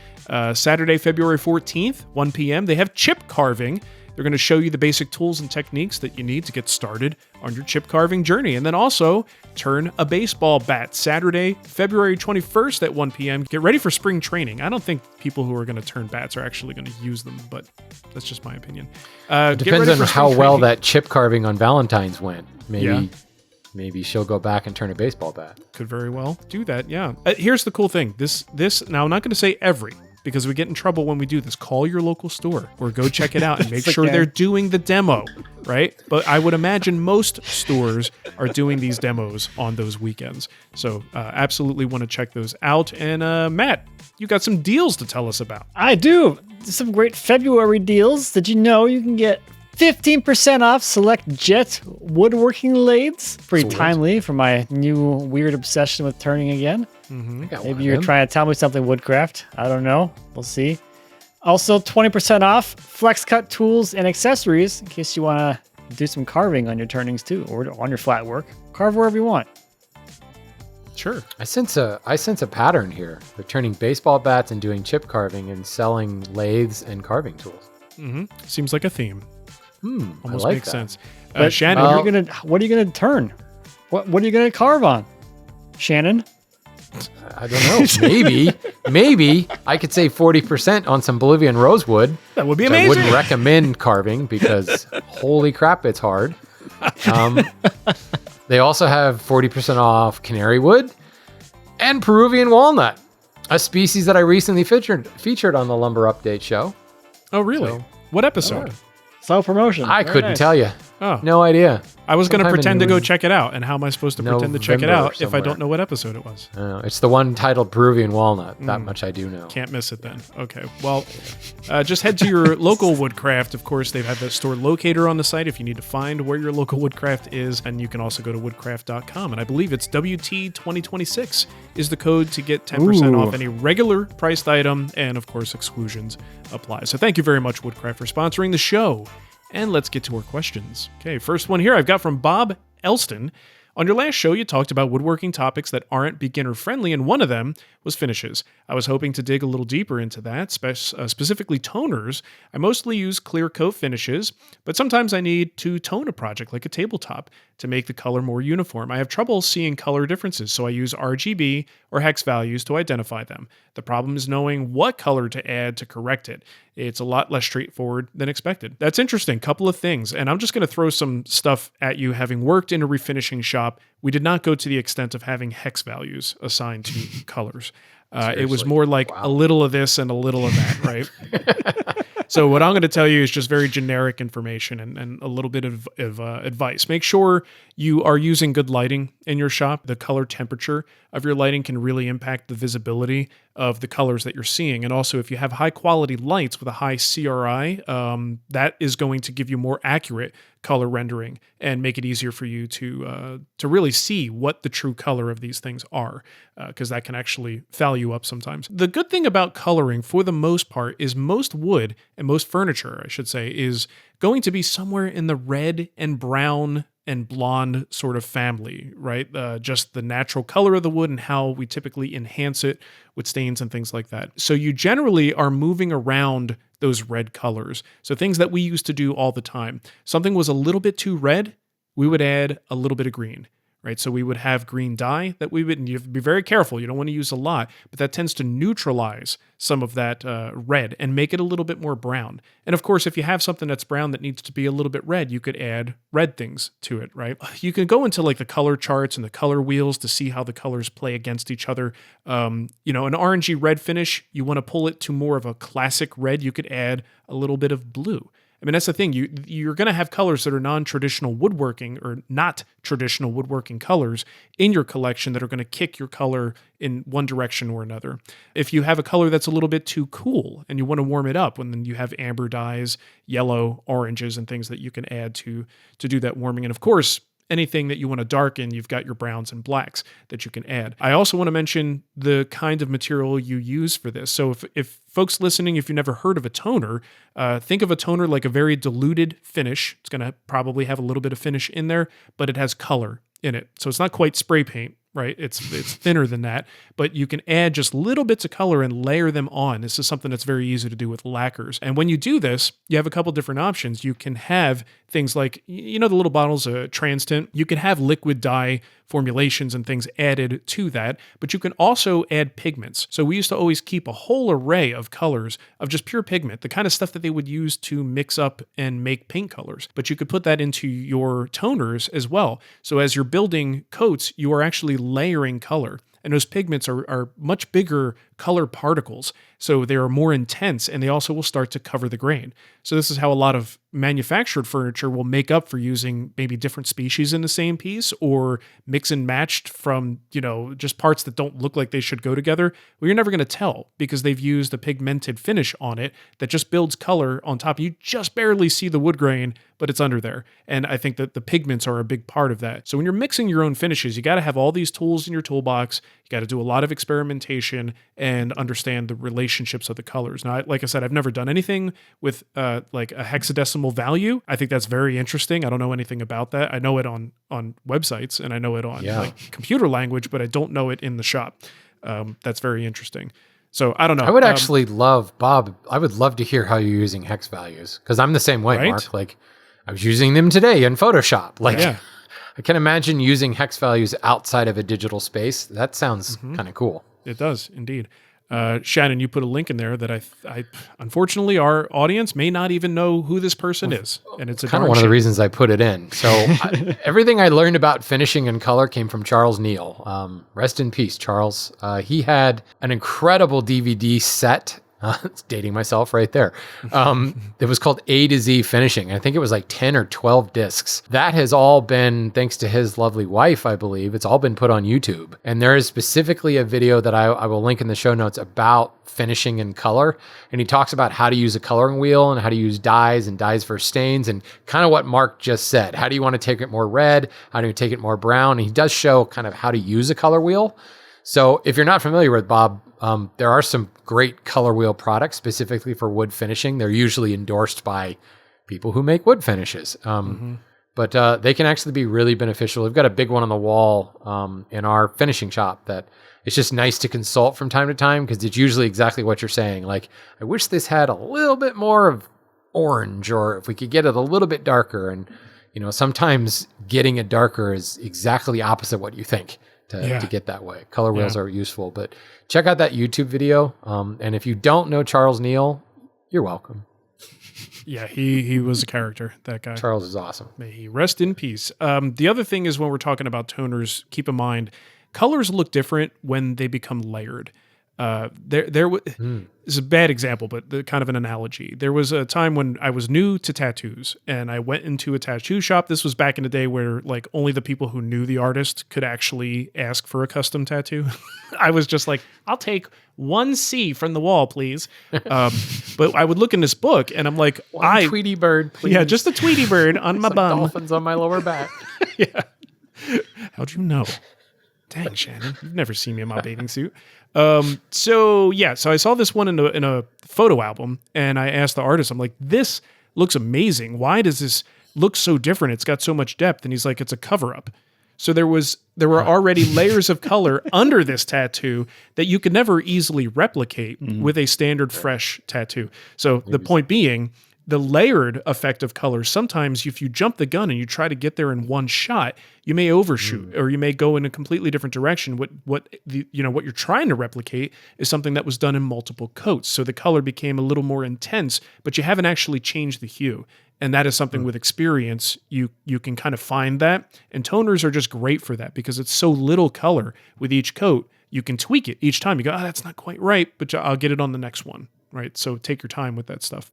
Saturday, February 14th, 1 p.m. They have chip carving. They're going to show you the basic tools and techniques that you need to get started on your chip carving journey. And then also turn a baseball bat. Saturday, February 21st at 1 p.m. Get ready for spring training. I don't think people who are going to turn bats are actually going to use them, but that's just my opinion. Depends on how well that chip carving on Valentine's went. Yeah. Maybe she'll go back and turn a baseball bat. Could very well do that, yeah. Here's the cool thing. This now I'm not going to say every, because we get in trouble when we do this. Call your local store or go check it out and make sure they're doing the demo, right? But I would imagine most stores are doing these demos on those weekends. So absolutely want to check those out. And Matt, you got some deals to tell us about. I do. Some great February deals. Did you know you can get 15% off select Jet woodworking lathes? Pretty timely for my new weird obsession with turning again. Maybe you're trying to tell me something, Woodcraft. I don't know. We'll see. Also, 20% off flex cut tools and accessories in case you want to do some carving on your turnings too, or on your flat work. Carve wherever you want. Sure. I sense a pattern here. They're turning baseball bats and doing chip carving and selling lathes and carving tools. Seems like a theme. Almost I like makes that. sense. But Shannon, what are you gonna turn? What are you gonna carve on, Shannon? I don't know. Maybe I could save 40% on some Bolivian rosewood. that would be which I amazing. wouldn't recommend carving because holy crap, it's hard. They also have 40% off canary wood and Peruvian walnut, a species that I recently featured on the Lumber Update show. Oh, really? So- What episode? Self promotion. I Very couldn't nice. tell you. Oh, No idea. I was going to Sometime pretend to in go check it out. And how am I supposed to pretend to check it November out if I somewhere. don't know what episode it was? It's the one titled Peruvian walnut. That much I do know. Can't miss it then. Okay. Well, just head to your local Woodcraft. Of course, they've had the store locator on the site if you need to find where your local Woodcraft is. And you can also go to woodcraft.com. And I believe it's WT2026 is the code to get 10% off any regular priced item. And of course, exclusions apply. So thank you very much, Woodcraft, for sponsoring the show. And let's get to our questions. Okay, first one here I've got from Bob Elston. On your last show, you talked about woodworking topics that aren't beginner-friendly, and one of them was finishes. I was hoping to dig a little deeper into that, specifically toners. I mostly use clear coat finishes, but sometimes I need to tone a project like a tabletop to make the color more uniform. I have trouble seeing color differences, so I use RGB or hex values to identify them. The problem is knowing what color to add to correct it. It's a lot less straightforward than expected. That's interesting. Couple of things, and I'm just going to throw some stuff at you. Having worked in a refinishing shop, we did not go to the extent of having hex values assigned to colors. It was more like a little of this and a little of that, right? So what I'm going to tell you is just very generic information and a little bit of advice. Make sure you are using good lighting in your shop. The color temperature of your lighting can really impact the visibility of the colors that you're seeing. And also, if you have high quality lights with a high CRI, that is going to give you more accurate color rendering and make it easier for you to really see what the true color of these things are, because that can actually foul you up sometimes. The good thing about coloring, for the most part, is most wood and most furniture, I should say, is going to be somewhere in the red and brown and blonde sort of family, right? Just the natural color of the wood and how we typically enhance it with stains and things like that. So you generally are moving around those red colors. So things that we used to do all the time. Something was a little bit too red, we would add a little bit of green, right? So we would have green dye that we would, and you have to be very careful. You don't want to use a lot, but that tends to neutralize some of that red and make it a little bit more brown. And of course, if you have something that's brown that needs to be a little bit red, you could add red things to it, right? You can go into like the color charts and the color wheels to see how the colors play against each other. An orangey red finish, you want to pull it to more of a classic red, you could add a little bit of blue. I mean, that's the thing. You're going to have colors that are non-traditional woodworking or not traditional woodworking colors in your collection that are going to kick your color in one direction or another. If you have a color that's a little bit too cool and you want to warm it up, then you have amber dyes, yellow, oranges, and things that you can add to do that warming. And of course, anything that you want to darken, you've got your browns and blacks that you can add. I also want to mention the kind of material you use for this. So if folks listening, if you've never heard of a toner, think of a toner like a very diluted finish. It's going to probably have a little bit of finish in there, but it has color in it. So it's not quite spray paint, right? It's thinner than that, but you can add just little bits of color and layer them on. This is something that's very easy to do with lacquers. And when you do this, you have a couple different options. You can have things like, the little bottles of trans tint. You can have liquid dye formulations and things added to that, but you can also add pigments. So we used to always keep a whole array of colors of just pure pigment, the kind of stuff that they would use to mix up and make paint colors. But you could put that into your toners as well. So as you're building coats, you are actually layering color. And those pigments are much bigger color particles, so they are more intense, and they also will start to cover the grain. So this is how a lot of manufactured furniture will make up for using maybe different species in the same piece, or mix and matched from, just parts that don't look like they should go together. Well, you're never going to tell because they've used a pigmented finish on it that just builds color on top. You just barely see the wood grain, but it's under there. And I think that the pigments are a big part of that. So when you're mixing your own finishes, you got to have all these tools in your toolbox. You got to do a lot of experimentation and understand the relationships of the colors. Now, like I said, I've never done anything with like a hexadecimal value. I think that's very interesting. I don't know anything about that. I know it on websites and I know it on like computer language, but I don't know it in the shop. That's very interesting. So I don't know. I would actually love, Bob, I would love to hear how you're using hex values, because I'm the same way, right? Mark. Like, I was using them today in Photoshop. Like, I can imagine using hex values outside of a digital space. That sounds kind of cool. It does, indeed. Shannon, you put a link in there that I unfortunately, our audience may not even know who this person is. And it's kind of one of the reasons I put it in. So everything I learned about finishing and color came from Charles Neal. Rest in peace, Charles. He had an incredible DVD set. It's dating myself right there. It was called A to Z Finishing. I think it was like 10 or 12 discs. That has all been, thanks to his lovely wife, I believe, it's all been put on YouTube. And there is specifically a video that I will link in the show notes about finishing and color. And he talks about how to use a coloring wheel and how to use dyes and dyes for stains and kind of what Marc just said. How do you want to take it more red? How do you take it more brown? And he does show kind of how to use a color wheel. So if you're not familiar with Bob, there are some great color wheel products specifically for wood finishing. They're usually endorsed by people who make wood finishes. But they can actually be really beneficial. We've got a big one on the wall in our finishing shop that it's just nice to consult from time to time, because it's usually exactly what you're saying. Like, I wish this had a little bit more of orange, or if we could get it a little bit darker. And, sometimes getting it darker is exactly opposite what you think. To get that way. Color wheels are useful, but check out that YouTube video. And if you don't know Charles Neal, you're welcome. Yeah, he was a character, that guy. Charles is awesome. May he rest in peace. The other thing is, when we're talking about toners, keep in mind, colors look different when they become layered. It's a bad example, but kind of an analogy. There was a time when I was new to tattoos and I went into a tattoo shop. This was back in the day where like only the people who knew the artist could actually ask for a custom tattoo. I was just like, I'll take 1C from the wall, please. But I would look in this book and I'm like, Tweety bird, please. Yeah, just a Tweety bird on my Some bum. dolphins on my lower back. Yeah. How'd you know? Dang, Shannon, you've never seen me in my bathing suit. So I saw this one in a photo album, and I asked the artist, I'm like, this looks amazing. Why does this look so different? It's got so much depth. And he's like, it's a cover up. So there were already layers of color under this tattoo that you could never easily replicate with a standard fresh tattoo. So the point being, the layered effect of color, sometimes if you jump the gun and you try to get there in one shot, you may overshoot or you may go in a completely different direction. What you're trying to replicate is something that was done in multiple coats. So the color became a little more intense, but you haven't actually changed the hue. And that is something with experience, you can kind of find that. And toners are just great for that because it's so little color with each coat. You can tweak it each time. You go, that's not quite right, but I'll get it on the next one, right? So take your time with that stuff.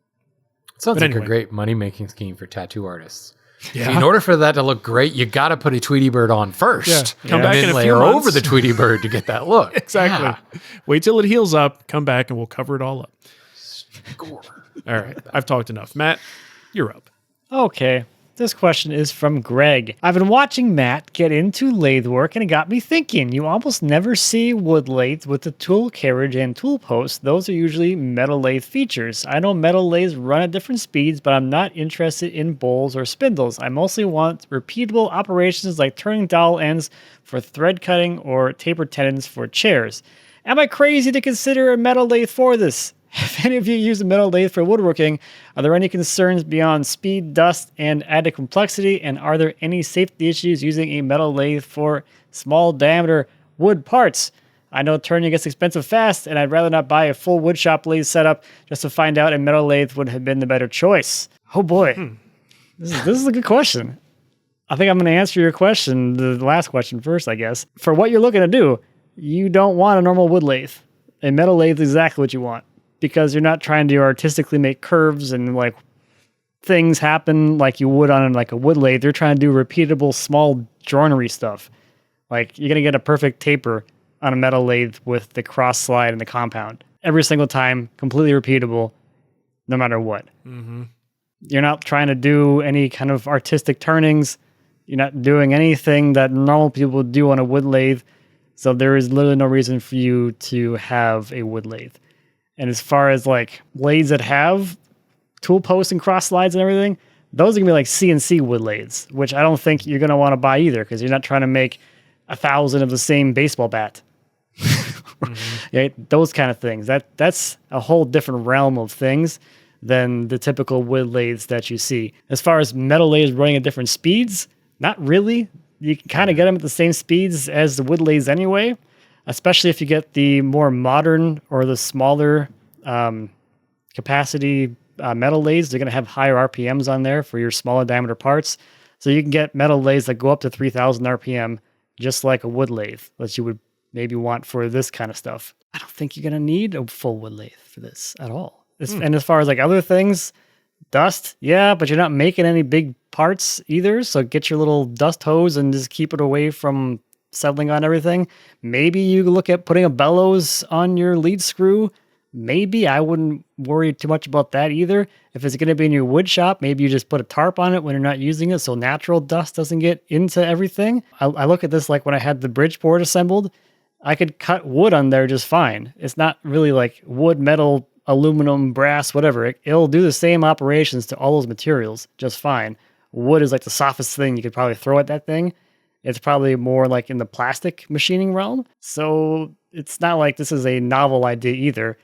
Sounds like a great money-making scheme for tattoo artists. Yeah. In order for that to look great, you got to put a Tweety bird on first. Yeah. Come back in a few layer months. over the Tweety bird to get that look. Exactly. Yeah. Wait till it heals up, come back, and we'll cover it all up. Score. All right. I've talked enough. Matt, you're up. Okay. This question is from Greg. I've been watching Matt get into lathe work and it got me thinking. You almost never see wood lathes with the tool carriage and tool post. Those are usually metal lathe features. I know metal lathes run at different speeds, but I'm not interested in bowls or spindles. I mostly want repeatable operations like turning dowel ends for thread cutting or taper tendons for chairs. Am I crazy to consider a metal lathe for this? If any of you use a metal lathe for woodworking, are there any concerns beyond speed, dust, and added complexity? And are there any safety issues using a metal lathe for small diameter wood parts? I know turning gets expensive fast, and I'd rather not buy a full woodshop lathe setup just to find out a metal lathe would have been the better choice. Oh boy, this is a good question. I think I'm going to answer your question, the last question first, I guess. For what you're looking to do, you don't want a normal wood lathe. A metal lathe is exactly what you want. Because you're not trying to artistically make curves and like things happen like you would on like a wood lathe. You're trying to do repeatable small joinery stuff. Like you're going to get a perfect taper on a metal lathe with the cross slide and the compound. Every single time, completely repeatable, no matter what. Mm-hmm. You're not trying to do any kind of artistic turnings. You're not doing anything that normal people do on a wood lathe. So there is literally no reason for you to have a wood lathe. And as far as like lathes that have tool posts and cross slides and everything, those are gonna be like CNC wood lathes, which I don't think you're gonna want to buy either because you're not trying to make 1,000 of the same baseball bat. Yeah, those kind of things. That's a whole different realm of things than the typical wood lathes that you see. As far as metal lathes running at different speeds, not really. You can kind of get them at the same speeds as the wood lathes anyway. Especially if you get the more modern or the smaller capacity metal lathes, they're going to have higher RPMs on there for your smaller diameter parts. So you can get metal lathes that go up to 3,000 RPM, just like a wood lathe that you would maybe want for this kind of stuff. I don't think you're going to need a full wood lathe for this at all. And as far as like other things, dust, yeah, but you're not making any big parts either. So get your little dust hose and just keep it away from settling on everything. Maybe you look at putting a bellows on your lead screw. Maybe I wouldn't worry too much about that either. If it's going to be in your wood shop, maybe you just put a tarp on it when you're not using it so natural dust doesn't get into everything. I look at this like when I had the Bridgeport assembled, I could cut wood on there just fine. It's not really like wood, metal, aluminum, brass, whatever. It'll do the same operations to all those materials just fine. Wood is like the softest thing you could probably throw at that thing. It's probably more like in the plastic machining realm. So it's not like this is a novel idea either.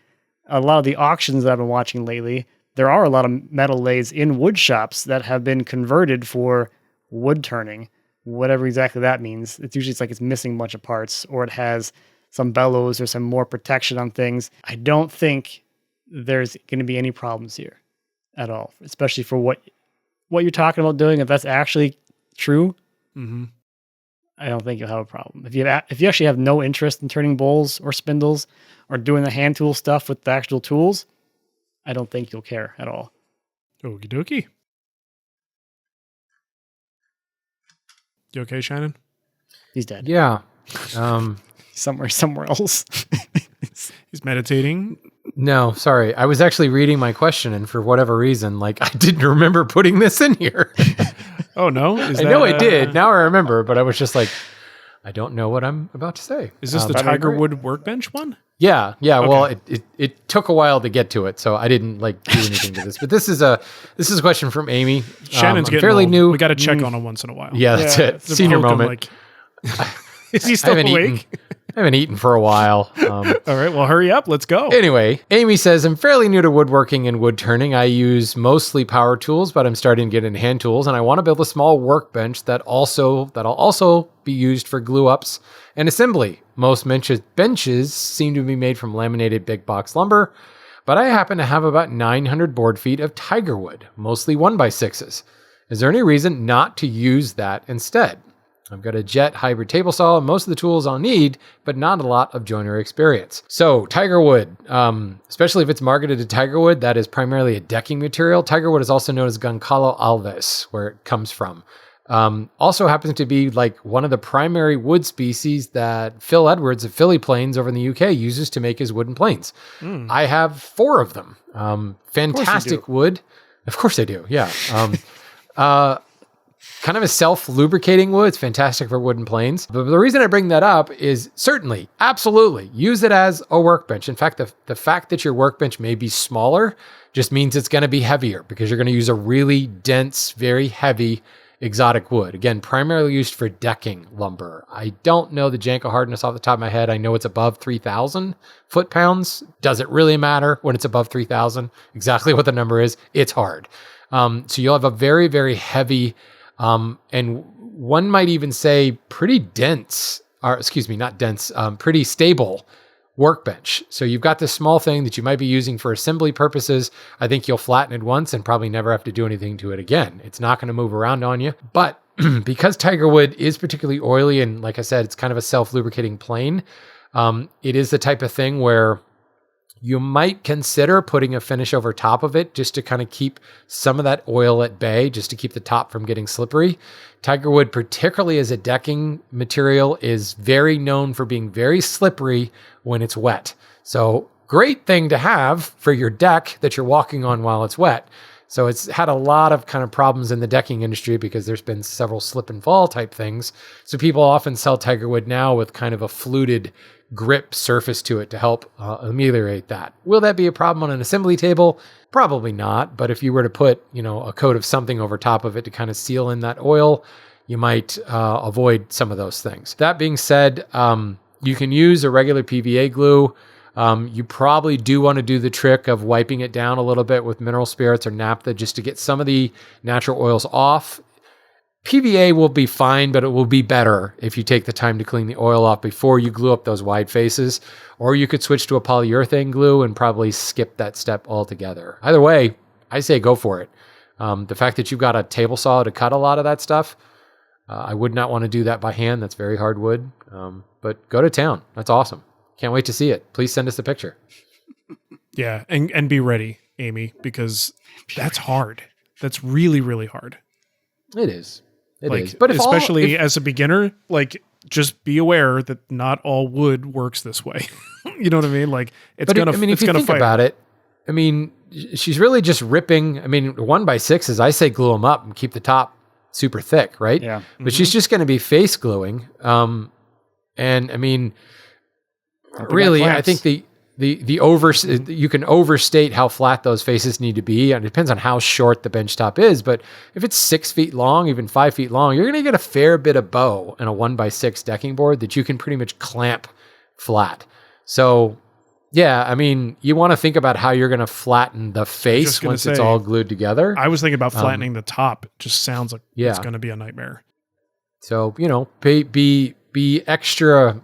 A lot of the auctions that I've been watching lately, there are a lot of metal lathes in wood shops that have been converted for wood turning, whatever exactly that means. It's usually it's missing a bunch of parts or it has some bellows or some more protection on things. I don't think there's going to be any problems here at all, especially for what you're talking about doing. If that's actually true, I don't think you'll have a problem. If you actually have no interest in turning bowls or spindles or doing the hand tool stuff with the actual tools, I don't think you'll care at all. Okie dokie. You okay, Shannon? He's dead. Yeah. Somewhere else. He's meditating. No, sorry. I was actually reading my question, and for whatever reason, I didn't remember putting this in here. Oh, no? I know I did. Now I remember, but I was just like, I don't know what I'm about to say. Is this the Tigerwood workbench one? Yeah. Okay. Well, it took a while to get to it, so I didn't do anything to this. But this is a question from Amy. Shannon's getting fairly old. new. We got to check on him once in a while. Yeah, that's it. To Senior poke him, moment. Is he still awake? I haven't eaten for a while. All right, well, hurry up. Let's go. Anyway, Amy says, I'm fairly new to woodworking and wood turning. I use mostly power tools, but I'm starting to get into hand tools, and I want to build a small workbench that'll also be used for glue ups and assembly. Most benches seem to be made from laminated big box lumber, but I happen to have about 900 board feet of Tigerwood, mostly 1x6s. Is there any reason not to use that instead? I've got a jet hybrid table saw and most of the tools I'll need, but not a lot of joinery experience. So Tigerwood, especially if it's marketed to Tigerwood, that is primarily a decking material. Tigerwood is also known as Goncalo alves, where it comes from. Also happens to be one of the primary wood species that Phil Edwards of Philly Planes over in the UK uses to make his wooden planes. I have 4 of them. Fantastic wood. Of course I do. Yeah. Kind of a self-lubricating wood. It's fantastic for wooden planes. But the reason I bring that up is certainly, absolutely, use it as a workbench. In fact, the fact that your workbench may be smaller just means it's going to be heavier because you're going to use a really dense, very heavy exotic wood. Again, primarily used for decking lumber. I don't know the Janko hardness off the top of my head. I know it's above 3,000 foot-pounds. Does it really matter when it's above 3,000? Exactly what the number is. It's hard. So you'll have a very, very heavy and one might even say pretty dense, or excuse me, not dense, pretty stable workbench. So you've got this small thing that you might be using for assembly purposes. I think you'll flatten it once and probably never have to do anything to it again. It's not going to move around on you. But because Tigerwood is particularly oily and like I said, it's kind of a self-lubricating plane, it is the type of thing where you might consider putting a finish over top of it just to kind of keep some of that oil at bay, just to keep the top from getting slippery. Tigerwood, particularly as a decking material, is very known for being very slippery when it's wet. So great thing to have for your deck that you're walking on while it's wet. So it's had a lot of kind of problems in the decking industry because there's been several slip and fall type things. So people often sell Tigerwood now with kind of a fluted grip surface to it to help ameliorate that. Will that be a problem on an assembly table? Probably not. But if you were to put, a coat of something over top of it to kind of seal in that oil, you might avoid some of those things. That being said, you can use a regular PVA glue. You probably do want to do the trick of wiping it down a little bit with mineral spirits or naphtha just to get some of the natural oils off. PVA will be fine, but it will be better if you take the time to clean the oil off before you glue up those wide faces. Or you could switch to a polyurethane glue and probably skip that step altogether. Either way, I say go for it. The fact that you've got a table saw to cut a lot of that stuff, I would not want to do that by hand. That's very hard wood. But go to town. That's awesome. Can't wait to see it. Please send us a picture. Yeah, and be ready, Amy, because that's hard. That's really, really hard. It is. It is. But especially as a beginner, just be aware that not all wood works this way. You know what I mean? If you think about it, she's really just ripping. 1x6s, I say glue them up and keep the top super thick, right? Yeah. But she's just going to be face gluing. Really, I think you can overstate how flat those faces need to be. And it depends on how short the bench top is. But if it's 6 feet long, even 5 feet long, you're going to get a fair bit of bow in a 1x6 decking board that you can pretty much clamp flat. So yeah, you want to think about how you're going to flatten the face once it's all glued together. I was thinking about flattening the top. It just sounds like it's going to be a nightmare. So, be extra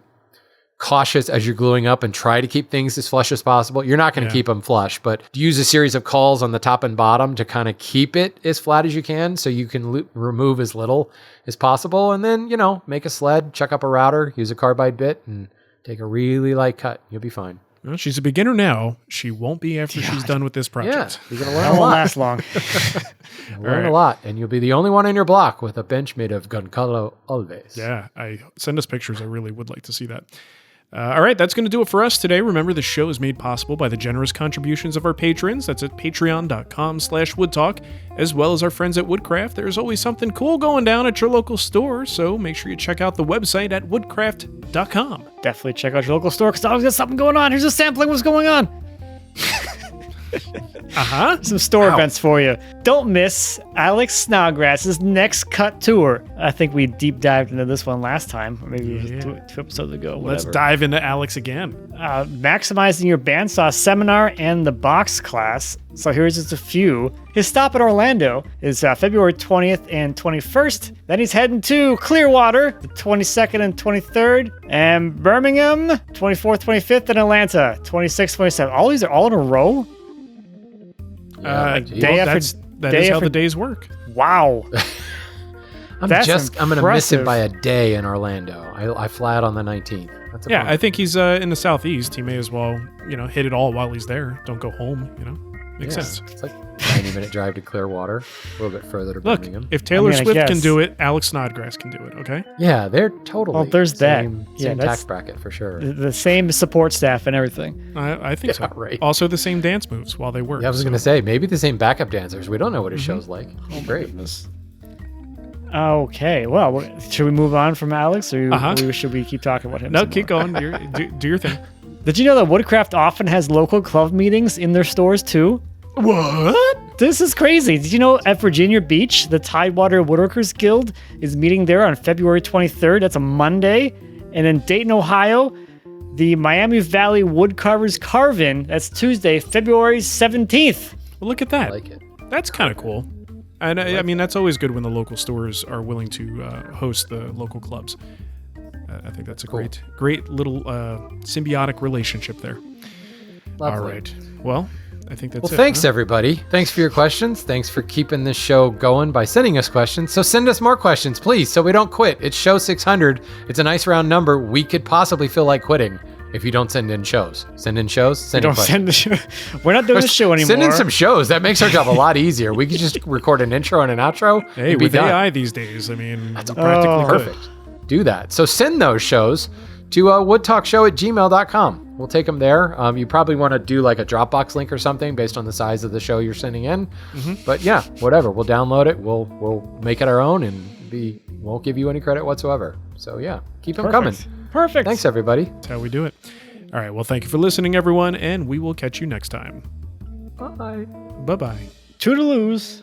cautious as you're gluing up and try to keep things as flush as possible. You're not going to keep them flush, but use a series of cauls on the top and bottom to kind of keep it as flat as you can so you can remove as little as possible. And then, make a sled, chuck up a router, use a carbide bit, and take a really light cut. You'll be fine. Well, she's a beginner now. She won't be after she's done with this project. Yeah, you're going to learn That a won't lot. last long. Learn a lot, and you'll be the only one in your block with a bench made of Goncalo always. Yeah, send us pictures. I really would like to see that. All right, that's going to do it for us today. Remember, the show is made possible by the generous contributions of our patrons. That's at patreon.com/woodtalk, as well as our friends at Woodcraft. There's always something cool going down at your local store, so make sure you check out the website at woodcraft.com. Definitely check out your local store because always got something going on. Here's a sampling of what's going on. Some store events for you. Don't miss Alex Snodgrass's Next Cut Tour. I think we deep dived into this one last time, or maybe it was two episodes ago. Let's Whatever. dive into Alex again. Maximizing your bandsaw seminar and the box class. So here's just a few. His stop in Orlando is February 20th and 21st. Then he's heading to Clearwater, the 22nd and 23rd, and Birmingham, 24th, 25th, and Atlanta, 26th, 27th. All these are all in a row? That is how the days work. Wow. I'm That's going to miss it impressive. by a day in Orlando. I fly out on the 19th. That's a Yeah, bummer. I think he's in the southeast. He may as well, hit it all while he's there. Don't go home. Makes sense. It's like a 90-minute drive to Clearwater, a little bit further to Look, Birmingham. if Taylor I Swift can guess. do it, Alex Snodgrass can do it. Okay. Yeah, they're totally Well, there's that. same Yeah, that's- tax bracket for sure. The same support staff and everything. I think so. right. Also, the same dance moves while they work. Yeah, I was going to say, maybe the same backup dancers. We don't know what his show's like. Oh, Great. Okay, well, should we move on from Alex, or Uh-huh. should we keep talking about him? No, some keep more? going. Do your thing. Did you know that Woodcraft often has local club meetings in their stores too? What? This is crazy. Did you know at Virginia Beach, the Tidewater Woodworkers Guild is meeting there on February 23rd? That's a Monday. And in Dayton, Ohio, the Miami Valley Woodcarvers Carve-In, that's Tuesday, February 17th. Well, look at that. I like it. That's kind of cool. And I mean, that's always good when the local stores are willing to host the local clubs. I think that's a great little symbiotic relationship there. Lovely. All right. Well, I think that's Well, it. thanks, everybody. Thanks for your questions. Thanks for keeping this show going by sending us questions. So send us more questions, please, so we don't quit. It's show 600. It's a nice round number. We could possibly feel like quitting if you don't send in shows. Send in shows, send in Don't questions. send the show. We're not doing this show anymore. Send in some shows. That makes our job a lot easier. We could just record an intro and an outro Hey, and be with done. AI these days, I mean, that's practically good. Perfect. Do that. So send those shows to woodtalkshow@gmail.com. We'll take them there. You probably want to do like a Dropbox link or something based on the size of the show you're sending in. But yeah, whatever. We'll download it. We'll make it our own and won't give you any credit whatsoever. So yeah, keep them coming. Perfect. Thanks, everybody. That's how we do it. All right. Well, thank you for listening, everyone, and we will catch you next time. Bye. Bye-bye. Toodaloos.